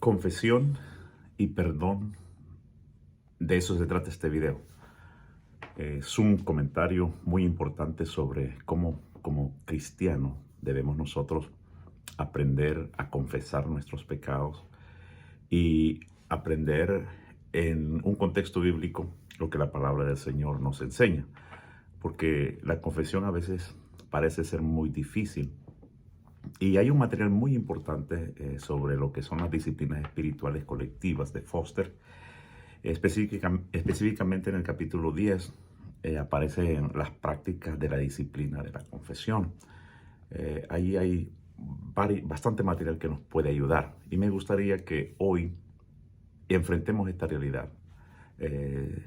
Confesión y perdón, de eso se trata este video. Es un comentario muy importante sobre cómo como cristianos debemos nosotros aprender a confesar nuestros pecados y aprender en un contexto bíblico lo que la palabra del Señor nos enseña. Porque la confesión a veces parece ser muy difícil. Y hay un material muy importante sobre lo que son las disciplinas espirituales colectivas de Foster. Específicamente en el capítulo 10 aparecen las prácticas de la disciplina de la confesión. Ahí hay bastante material que nos puede ayudar. Y me gustaría que hoy enfrentemos esta realidad.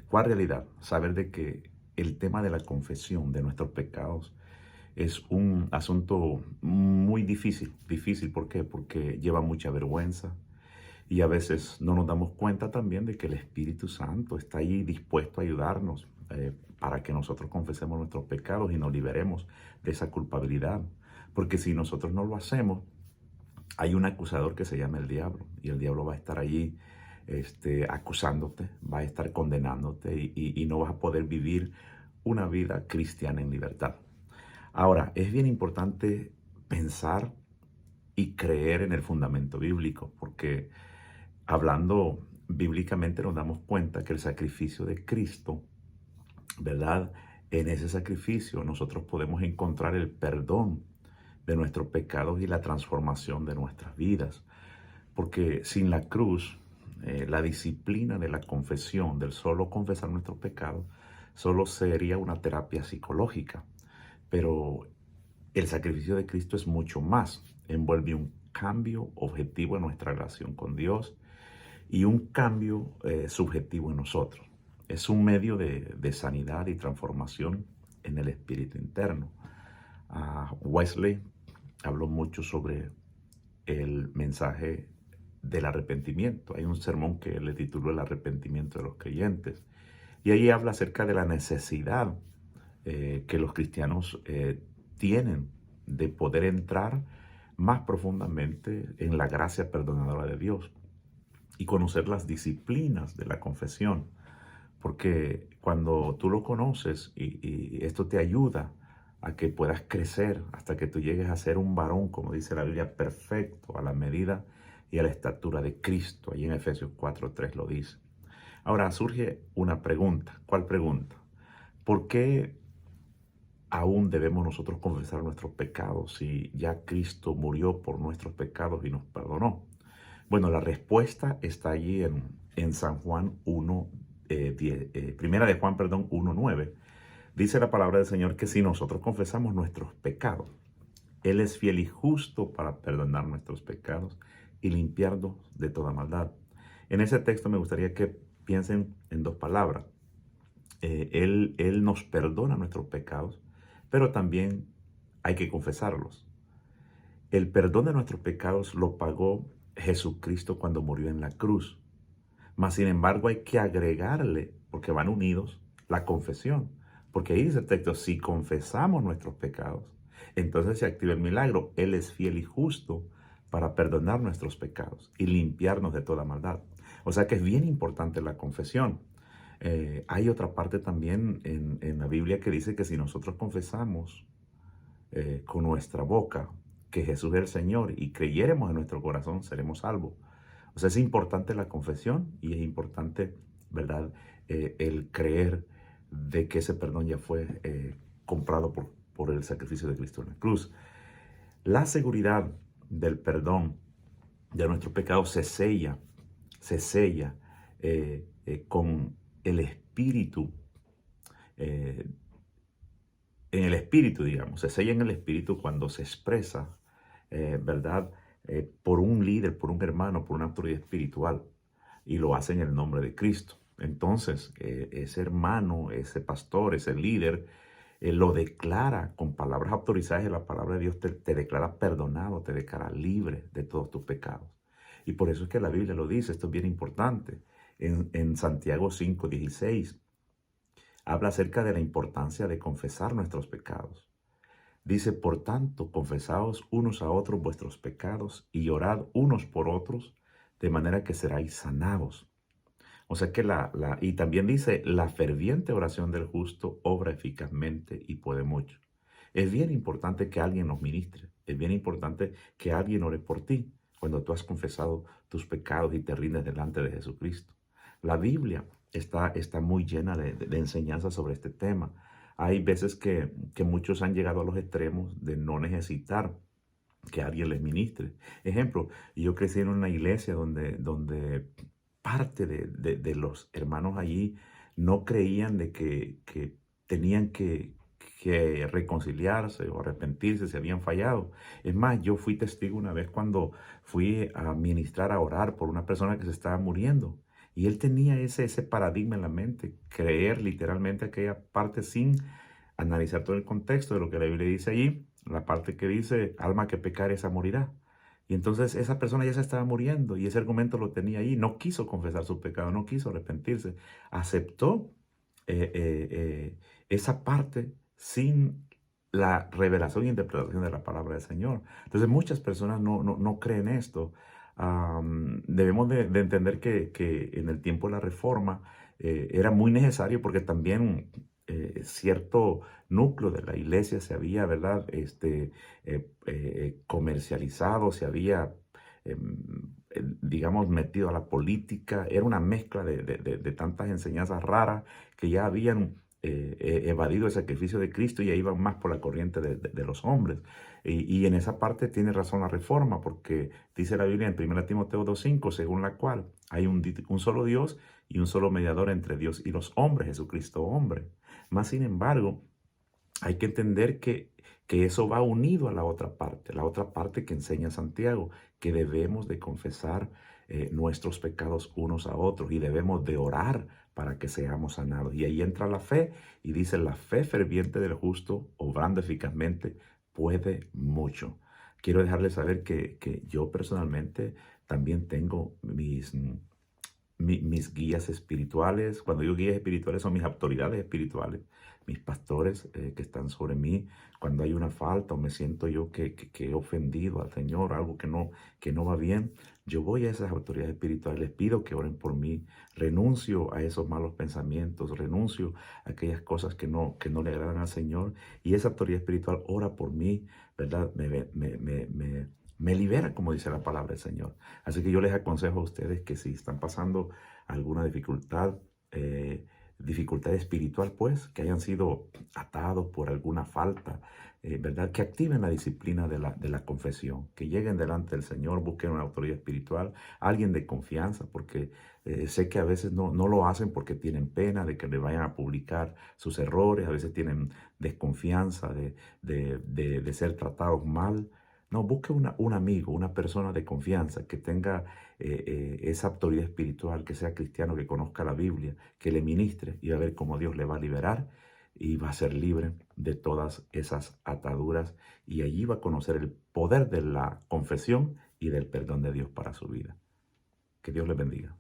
¿Cuál realidad? Saber de que el tema de la confesión de nuestros pecados es un asunto muy difícil. Difícil, ¿por qué? Porque lleva mucha vergüenza y a veces no nos damos cuenta también de que el Espíritu Santo está ahí dispuesto a ayudarnos para que nosotros confesemos nuestros pecados y nos liberemos de esa culpabilidad. Porque si nosotros no lo hacemos, hay un acusador que se llama el diablo y el diablo va a estar allí acusándote, va a estar condenándote y no vas a poder vivir una vida cristiana en libertad. Ahora, es bien importante pensar y creer en el fundamento bíblico, porque hablando bíblicamente nos damos cuenta que el sacrificio de Cristo, ¿verdad? En ese sacrificio nosotros podemos encontrar el perdón de nuestros pecados y la transformación de nuestras vidas. Porque sin la cruz, la disciplina de la confesión, del solo confesar nuestros pecados, solo sería una terapia psicológica. Pero el sacrificio de Cristo es mucho más. Envuelve un cambio objetivo en nuestra relación con Dios y un cambio subjetivo en nosotros. Es un medio de sanidad y transformación en el espíritu interno. Wesley habló mucho sobre el mensaje del arrepentimiento. Hay un sermón que le tituló El arrepentimiento de los creyentes. Y ahí habla acerca de la necesidad que los cristianos tienen de poder entrar más profundamente en la gracia perdonadora de Dios y conocer las disciplinas de la confesión. Porque cuando tú lo conoces y esto te ayuda a que puedas crecer hasta que tú llegues a ser un varón, como dice la Biblia, perfecto, a la medida y a la estatura de Cristo. Allí en Efesios 4:3 lo dice. Ahora surge una pregunta. ¿Cuál pregunta? ¿Por qué aún debemos nosotros confesar nuestros pecados si ya Cristo murió por nuestros pecados y nos perdonó? Bueno, la respuesta está allí en San Juan 1, primera de Juan, perdón, 1:9. Dice la palabra del Señor que si nosotros confesamos nuestros pecados, Él es fiel y justo para perdonar nuestros pecados y limpiarnos de toda maldad. En ese texto me gustaría que piensen en dos palabras. Él nos perdona nuestros pecados, pero también hay que confesarlos. El perdón de nuestros pecados lo pagó Jesucristo cuando murió en la cruz. Mas, sin embargo, hay que agregarle, porque van unidos, la confesión. Porque ahí dice el texto, si confesamos nuestros pecados, entonces se activa el milagro. Él es fiel y justo para perdonar nuestros pecados y limpiarnos de toda maldad. O sea que es bien importante la confesión. Hay otra parte también en la Biblia que dice que si nosotros confesamos con nuestra boca que Jesús es el Señor y creyéremos en nuestro corazón, seremos salvos. O sea, es importante la confesión y es importante, ¿verdad? El creer de que ese perdón ya fue comprado por el sacrificio de Cristo en la cruz. La seguridad del perdón de nuestros pecados se sella con el Espíritu, eh, en el Espíritu, digamos, se sella en el Espíritu cuando se expresa, ¿verdad? Por un líder, por un hermano, por una autoridad espiritual, y lo hace en el nombre de Cristo. Entonces, ese hermano, ese pastor, ese líder, lo declara con palabras autorizadas de la palabra de Dios, te declara perdonado, te declara libre de todos tus pecados. Y por eso es que la Biblia lo dice, esto es bien importante. En Santiago 5:16 habla acerca de la importancia de confesar nuestros pecados. Dice, por tanto, confesaos unos a otros vuestros pecados y orad unos por otros de manera que seráis sanados. O sea que y también dice, la ferviente oración del justo obra eficazmente y puede mucho. Es bien importante que alguien nos ministre, es bien importante que alguien ore por ti cuando tú has confesado tus pecados y te rindes delante de Jesucristo. La Biblia está muy llena de enseñanzas sobre este tema. Hay veces que muchos han llegado a los extremos de no necesitar que alguien les ministre. Ejemplo, yo crecí en una iglesia donde parte de los hermanos allí no creían de que tenían que reconciliarse o arrepentirse si habían fallado. Es más, yo fui testigo una vez cuando fui a ministrar, a orar por una persona que se estaba muriendo. Y él tenía ese paradigma en la mente, creer literalmente aquella parte sin analizar todo el contexto de lo que la Biblia dice allí, la parte que dice, alma que pecar esa morirá. Y entonces esa persona ya se estaba muriendo y ese argumento lo tenía ahí, no quiso confesar su pecado, no quiso arrepentirse, aceptó eh, eh, eh, esa parte sin la revelación e interpretación de la palabra del Señor. Entonces muchas personas no creen esto. Debemos de entender que en el tiempo de la Reforma era muy necesario porque también cierto núcleo de la iglesia se había, ¿verdad? Comercializado, se había, digamos, metido a la política. Era una mezcla de tantas enseñanzas raras que ya habían evadido el sacrificio de Cristo y ya iban más por la corriente de los hombres. Y en esa parte tiene razón la Reforma, porque dice la Biblia en 1 Timoteo 2:5, según la cual hay un solo Dios y un solo mediador entre Dios y los hombres, Jesucristo hombre. Más sin embargo, hay que entender que eso va unido a la otra parte que enseña Santiago, que debemos de confesar nuestros pecados unos a otros y debemos de orar para que seamos sanados. Y ahí entra la fe y dice, la fe ferviente del justo, obrando eficazmente, puede mucho. Quiero dejarles saber que yo personalmente también tengo mis guías espirituales. Cuando digo guías espirituales son mis autoridades espirituales, mis pastores que están sobre mí. Cuando hay una falta o me siento yo que he ofendido al Señor, algo que no va bien, yo voy a esas autoridades espirituales, les pido que oren por mí, renuncio a esos malos pensamientos, renuncio a aquellas cosas que no le agradan al Señor y esa autoridad espiritual ora por mí, ¿verdad? Me libera, como dice la palabra del Señor. Así que yo les aconsejo a ustedes que si están pasando alguna dificultad espiritual, pues, que hayan sido atados por alguna falta, ¿verdad? Que activen la disciplina de la confesión, que lleguen delante del Señor, busquen una autoridad espiritual, alguien de confianza, porque sé que a veces no lo hacen porque tienen pena de que le vayan a publicar sus errores, a veces tienen desconfianza de ser tratados mal. No, busque un amigo, una persona de confianza que tenga esa autoridad espiritual, que sea cristiano, que conozca la Biblia, que le ministre y va a ver cómo Dios le va a liberar y va a ser libre de todas esas ataduras y allí va a conocer el poder de la confesión y del perdón de Dios para su vida. Que Dios le bendiga.